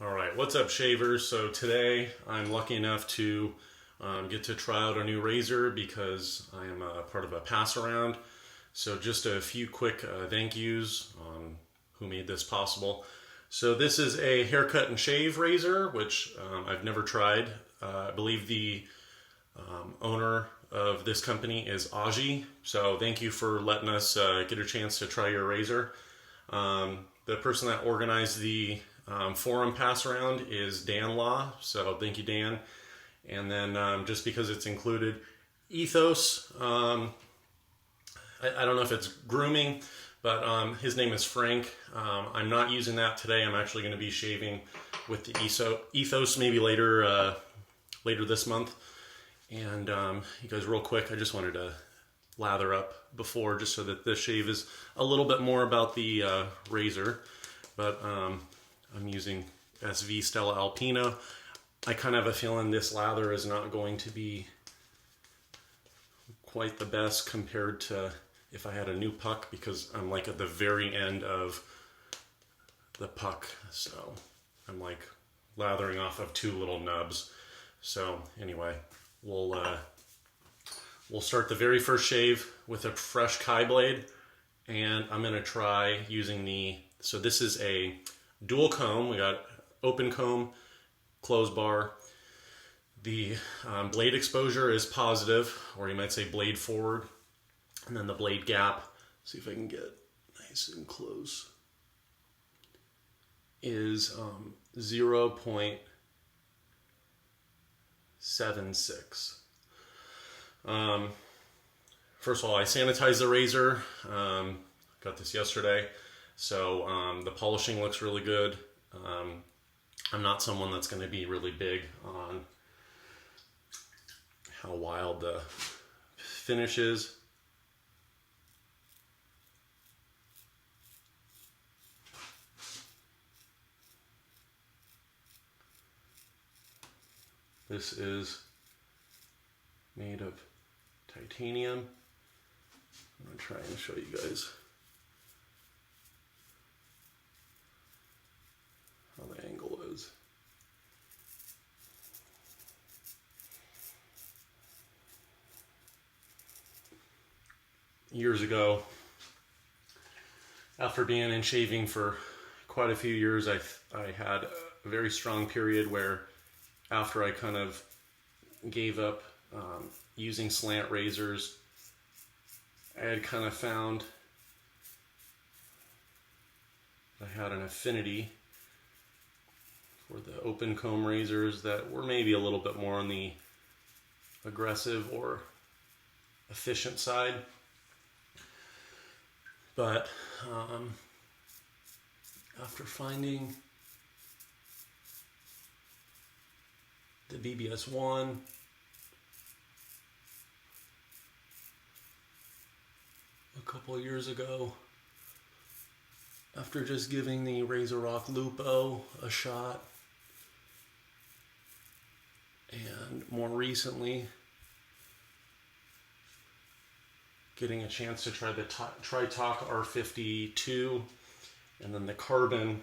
Alright, what's up shavers? So today I'm lucky enough to get to try out a new razor because I am a part of a pass around. So just a few quick thank yous on who made this possible. So this is a haircut and shave razor, which I've never tried. I believe the owner of this company is Aji. So thank you for letting us get a chance to try your razor. The person that organized the forum pass around is Dan Law, so thank you, Dan. And then just because it's included ethos, I don't know if it's grooming, but his name is Frank. I'm not using that today. I'm actually going to be shaving with the ethos maybe later this month. And you guys, real quick, I just wanted to lather up before just so that this shave is a little bit more about the razor. But I'm using SV Stella Alpina. I kind of have a feeling this lather is not going to be quite the best compared to if I had a new puck, because I'm like at the very end of the puck. So I'm like lathering off of two little nubs. So anyway, we'll start the very first shave with a fresh Kai blade, and I'm gonna try using so this is a dual comb. We got open comb, closed bar. The blade exposure is positive, or you might say blade forward, and then the blade gap, see if I can get nice and close, is 0.76. First of all, I sanitized the razor. Got this yesterday. So the polishing looks really good. I'm not someone that's going to be really big on how wild the finish is. This is made of titanium. I'm going to try and show you guys how the angle is. Years ago, after being in shaving for quite a few years, I had a very strong period where after I kind of gave up using slant razors, I had kind of found I had an affinity for the open comb razors that were maybe a little bit more on the aggressive or efficient side. But after finding the BBS1, a couple of years ago, after just giving the Razor Rock Lupo a shot, and more recently getting a chance to try the Tri-Talk R52 and then the carbon,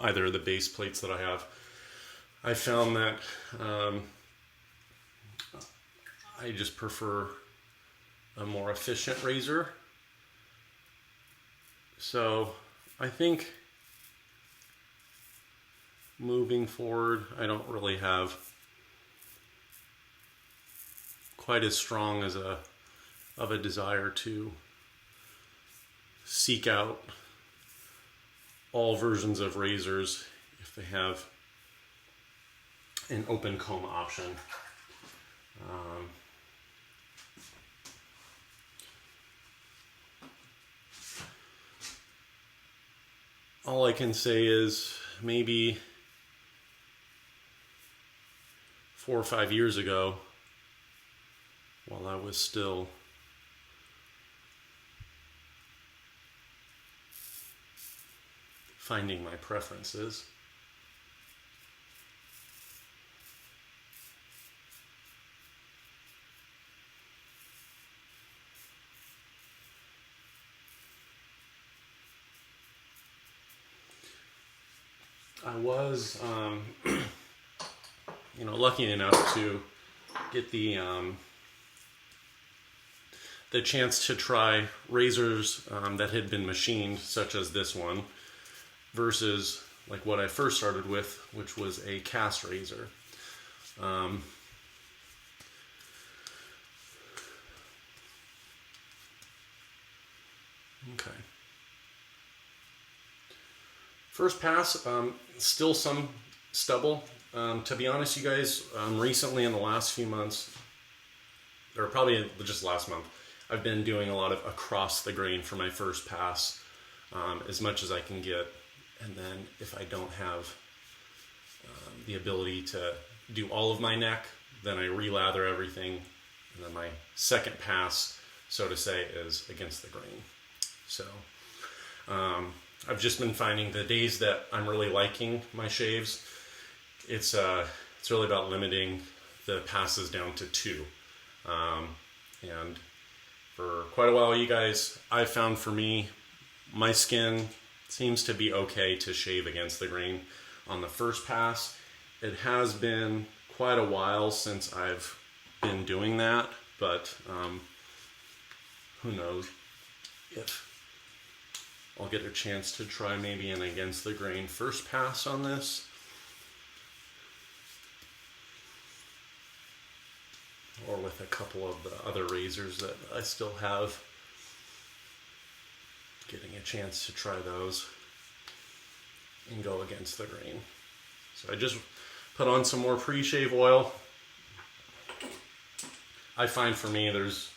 either of the base plates that I have, I found that I just prefer a more efficient razor. So I think moving forward, I don't really have quite as strong as of a desire to seek out all versions of razors if they have an open comb option. All I can say is maybe 4 or 5 years ago, while I was still finding my preferences, I was, lucky enough to get the chance to try razors that had been machined, such as this one, versus like what I first started with, which was a cast razor. Okay. First pass, still some stubble. To be honest, you guys, recently in the last few months, or probably just last month, I've been doing a lot of across the grain for my first pass, as much as I can get. And then if I don't have the ability to do all of my neck, then I relather everything. And then my second pass, so to say, is against the grain. So I've just been finding the days that I'm really liking my shaves, it's really about limiting the passes down to 2. And for quite a while, you guys, I found for me, my skin seems to be okay to shave against the grain on the first pass. It has been quite a while since I've been doing that, but who knows if I'll get a chance to try maybe an against the grain first pass on this. Or with a couple of the other razors that I still have. Getting a chance to try those and go against the grain. So I just put on some more pre-shave oil. I find for me there's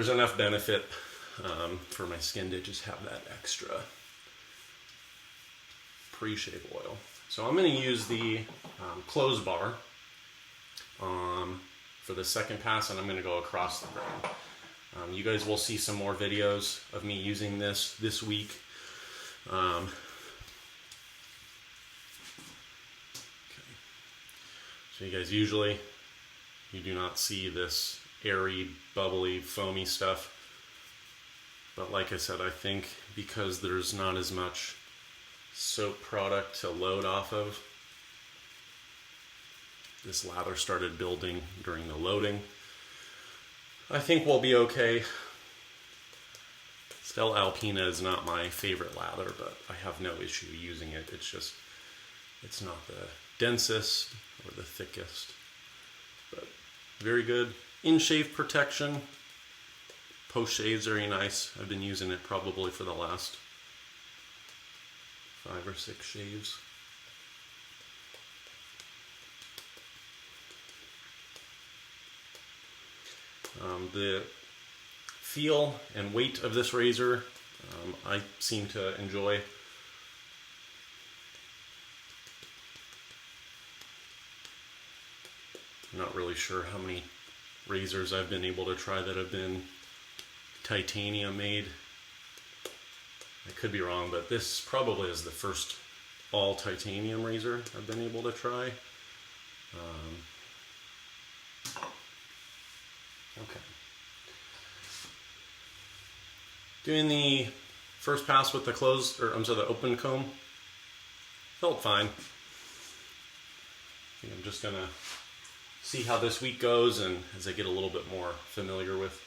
enough benefit for my skin to just have that extra pre-shave oil. So I'm going to use the clothes bar for the second pass, and I'm going to go across the grain. You guys will see some more videos of me using this week. Okay. So you guys, usually you do not see this airy, bubbly, foamy stuff. But like I said, I think because there's not as much soap product to load off of, this lather started building during the loading. I think we'll be okay. Stella Alpina is not my favorite lather, but I have no issue using it. It's just, it's not the densest or the thickest, but very good. In-shave protection. Post-shave's very nice. I've been using it probably for the last 5 or 6 shaves. The feel and weight of this razor, I seem to enjoy. I'm not really sure how many razors I've been able to try that have been titanium made. I could be wrong, but this probably is the first all titanium razor I've been able to try. Okay. Doing the first pass with the closed, or I'm sorry, the open comb, felt fine. I think I'm just gonna see how this week goes, and as I get a little bit more familiar with.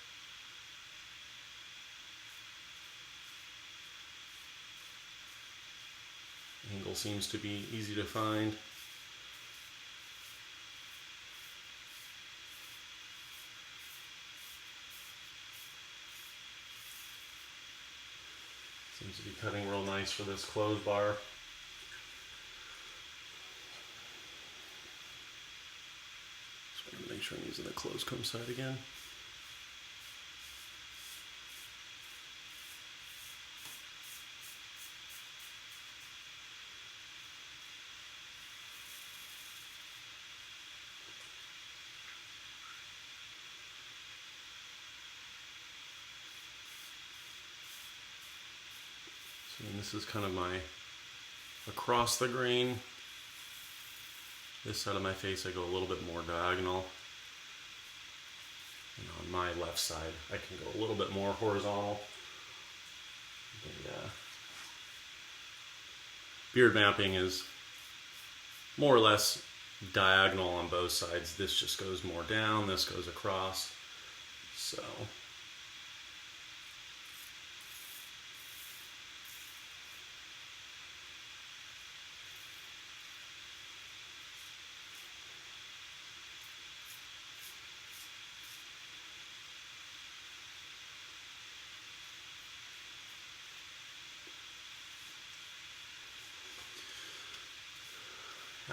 Angle seems to be easy to find. Seems to be cutting real nice for this clothes bar. Just want to make sure I'm using the closed comb side again. And this is kind of my across the grain. This side of my face I go a little bit more diagonal. And on my left side I can go a little bit more horizontal. And, beard mapping is more or less diagonal on both sides. This just goes more down, this goes across. So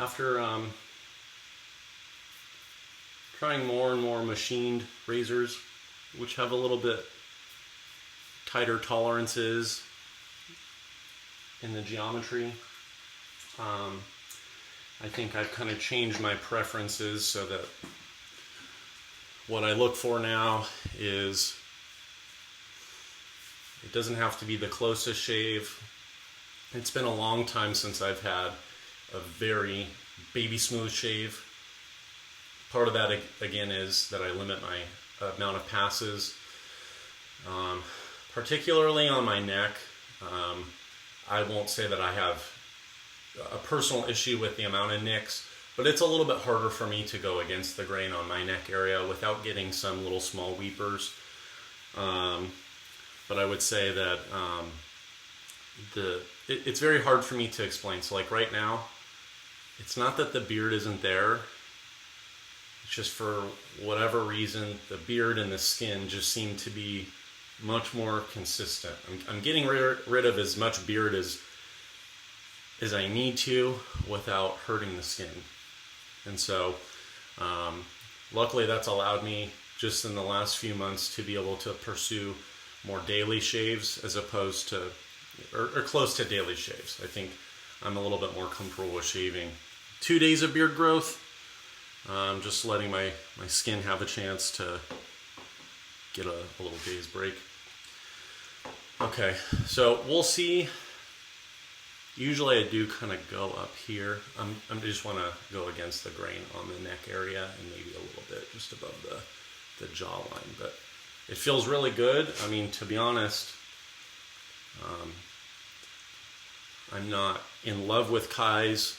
after trying more and more machined razors, which have a little bit tighter tolerances in the geometry, I think I've kind of changed my preferences so that what I look for now is it doesn't have to be the closest shave. It's been a long time since I've had a very baby smooth shave. Part of that again is that I limit my amount of passes, particularly on my neck. I won't say that I have a personal issue with the amount of nicks, but it's a little bit harder for me to go against the grain on my neck area without getting some little small weepers. But I would say that it's very hard for me to explain. So like right now, it's not that the beard isn't there. It's just for whatever reason, the beard and the skin just seem to be much more consistent. I'm getting rid of as much beard as I need to without hurting the skin. And so luckily that's allowed me just in the last few months to be able to pursue more daily shaves as opposed to, or close to daily shaves. I think I'm a little bit more comfortable with shaving 2 days of beard growth, just letting my skin have a chance to get a little day's break. Okay, so we'll see. Usually I do kind of go up here. I just want to go against the grain on the neck area and maybe a little bit just above the jawline, but it feels really good. I mean, to be honest, I'm not in love with Kais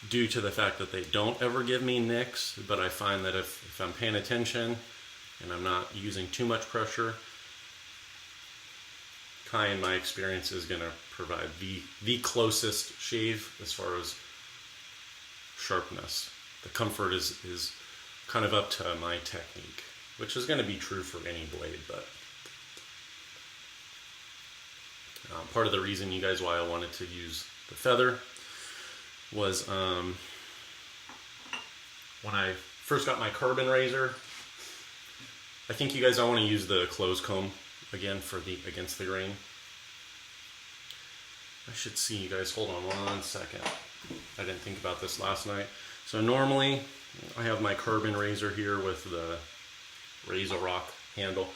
due to the fact that they don't ever give me nicks, but I find that if I'm paying attention and I'm not using too much pressure, Kai, in my experience, is going to provide the closest shave as far as sharpness. The comfort is kind of up to my technique, which is going to be true for any blade, but part of the reason, you guys, why I wanted to use the feather was when I first got my carbon razor, I think you guys, I want to use the closed comb again for against the grain. I should see you guys, hold on one second. I didn't think about this last night. So normally I have my carbon razor here with the Razor Rock handle.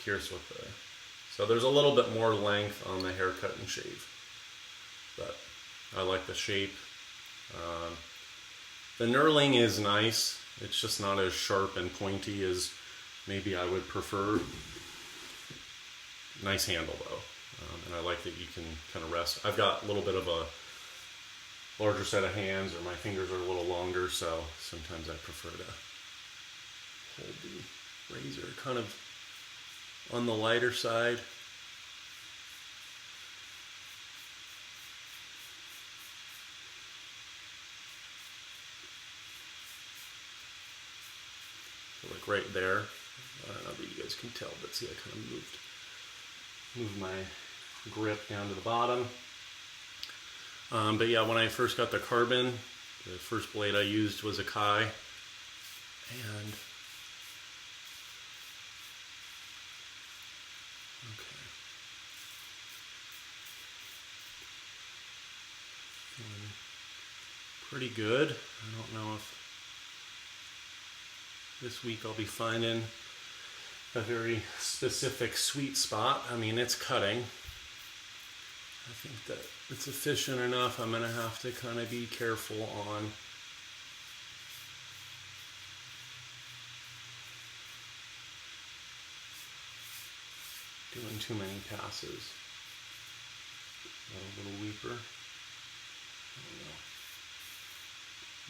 Curious what so there's a little bit more length on the haircut and shave, but I like the shape. The knurling is nice. It's just not as sharp and pointy as maybe I would prefer. Nice handle though, and I like that you can kind of rest. I've got a little bit of a larger set of hands, or my fingers are a little longer, so sometimes I prefer to hold the razor kind of on the lighter side. So like right there, I don't know that you guys can tell, but see, I kind of moved my grip down to the bottom. But yeah, when I first got the carbon, the first blade I used was a Kai, and okay, feeling pretty good. I don't know if this week I'll be finding a very specific sweet spot. I mean, it's cutting. I think that it's efficient enough. I'm going to have to kind of be careful on doing too many passes. A little weeper.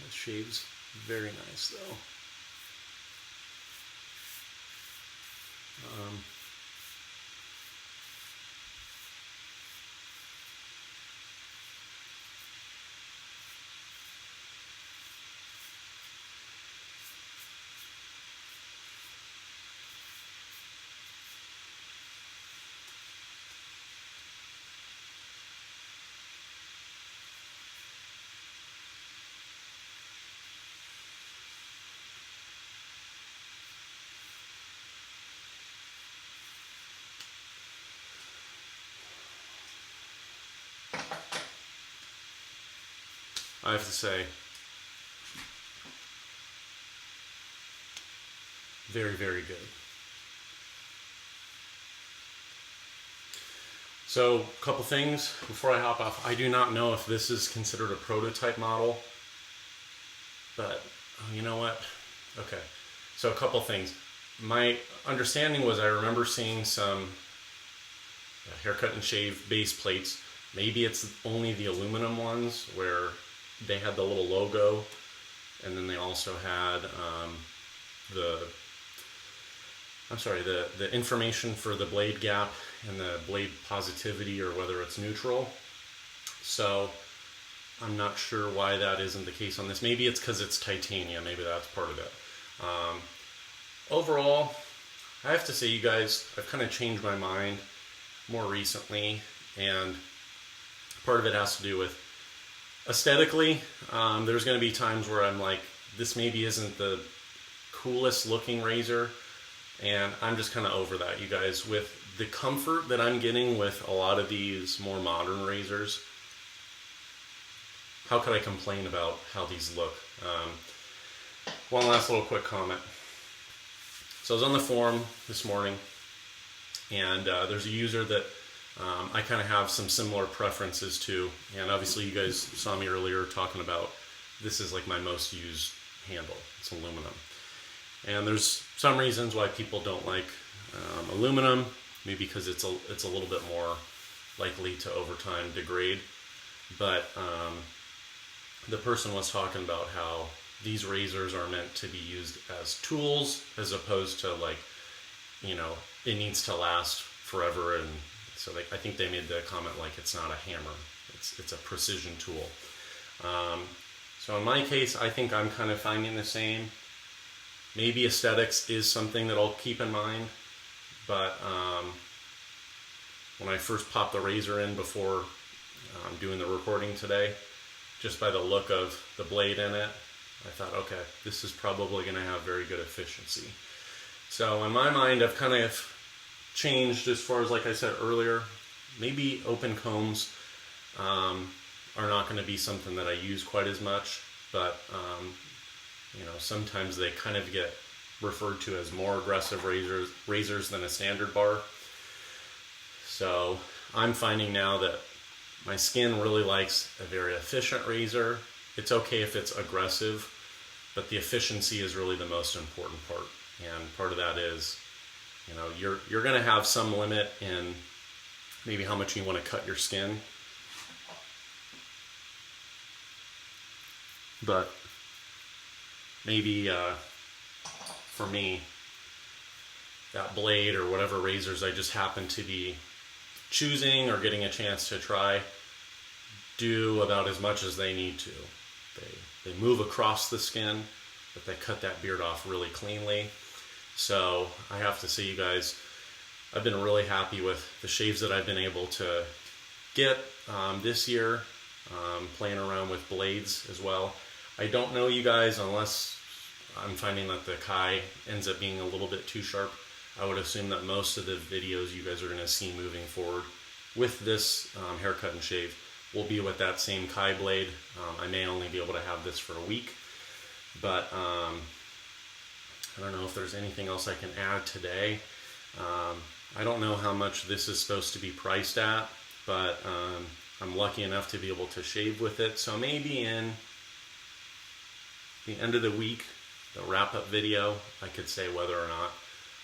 This shaves very nice though. I have to say, very, very good. So, a couple things before I hop off. I do not know if this is considered a prototype model, but you know what? Okay, so a couple things. My understanding was I remember seeing some haircut and shave base plates. Maybe it's only the aluminum ones where they had the little logo, and then they also had the information for the blade gap and the blade positivity, or whether it's neutral. So I'm not sure why that isn't the case on this. Maybe it's because it's titanium. Maybe that's part of it. Overall, I have to say, you guys, I've kind of changed my mind more recently, and part of it has to do with aesthetically. There's going to be times where I'm like, this maybe isn't the coolest looking razor, and I'm just kind of over that, you guys. With the comfort that I'm getting with a lot of these more modern razors, how could I complain about how these look? One last little quick comment. So I was on the forum this morning, and there's a user that I kind of have some similar preferences to, and obviously you guys saw me earlier talking about this is like my most used handle. It's aluminum, and there's some reasons why people don't like aluminum, maybe because it's a little bit more likely to over time degrade. But the person was talking about how these razors are meant to be used as tools, as opposed to, like, you know, it needs to last forever. And so I think they made the comment like it's not a hammer, it's a precision tool. So in my case, I think I'm kind of finding the same. Maybe aesthetics is something that I'll keep in mind, but when I first popped the razor in before doing the recording today, just by the look of the blade in it, I thought, okay, this is probably going to have very good efficiency. So in my mind, I've kind of changed as far as, like I said earlier, maybe open combs are not going to be something that I use quite as much, but you know, sometimes they kind of get referred to as more aggressive razors than a standard bar. So I'm finding now that my skin really likes a very efficient razor. It's okay if it's aggressive, but the efficiency is really the most important part. And part of that is, you know, you're going to have some limit in maybe how much you want to cut your skin. But maybe for me, that blade or whatever razors I just happen to be choosing or getting a chance to try do about as much as they need to. They move across the skin, but they cut that beard off really cleanly. So I have to say, you guys, I've been really happy with the shaves that I've been able to get this year, playing around with blades as well. I don't know, you guys, unless I'm finding that the Kai ends up being a little bit too sharp. I would assume that most of the videos you guys are going to see moving forward with this haircut and shave will be with that same Kai blade. I may only be able to have this for a week, but I don't know if there's anything else I can add today. I don't know how much this is supposed to be priced at, but I'm lucky enough to be able to shave with it. So maybe in the end of the week, the wrap-up video, I could say whether or not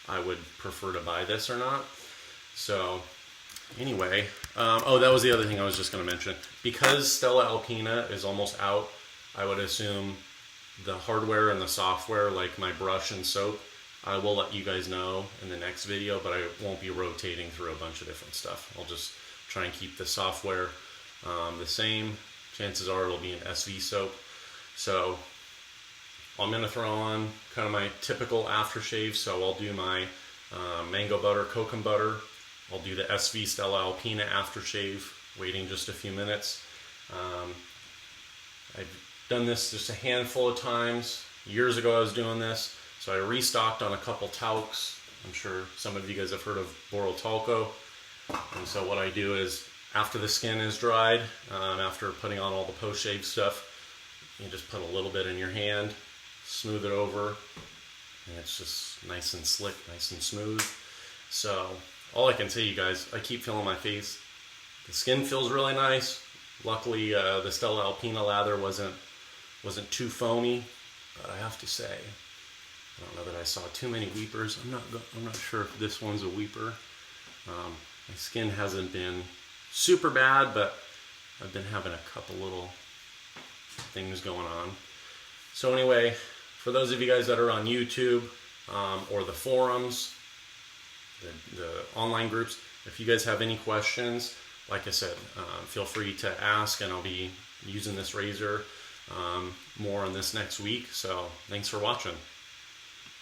I would prefer to buy this or not. So anyway, Oh, that was the other thing I was just going to mention. Because Stella Alpina is almost out, I would assume the hardware and the software, like my brush and soap, I will let you guys know in the next video, but I won't be rotating through a bunch of different stuff. I'll just try and keep the software the same. Chances are it'll be an SV soap. So I'm going to throw on kind of my typical aftershave. So I'll do my mango butter, kokum butter. I'll do the SV Stella Alpina aftershave, waiting just a few minutes. I've done this just a handful of times. Years ago I was doing this, so I restocked on a couple talcs. I'm sure some of you guys have heard of Boro Talco. And so what I do is, after the skin is dried, after putting on all the post-shave stuff, you just put a little bit in your hand, smooth it over, and it's just nice and slick, nice and smooth. So all I can say, you guys, I keep feeling my face. The skin feels really nice. Luckily, the Stella Alpina lather wasn't too foamy, but I have to say, I don't know that I saw too many weepers. I'm not sure if this one's a weeper. My skin hasn't been super bad, but I've been having a couple little things going on. So anyway, for those of you guys that are on YouTube or the forums, the online groups, if you guys have any questions, like I said, feel free to ask, and I'll be using this razor more on this next week. So thanks for watching.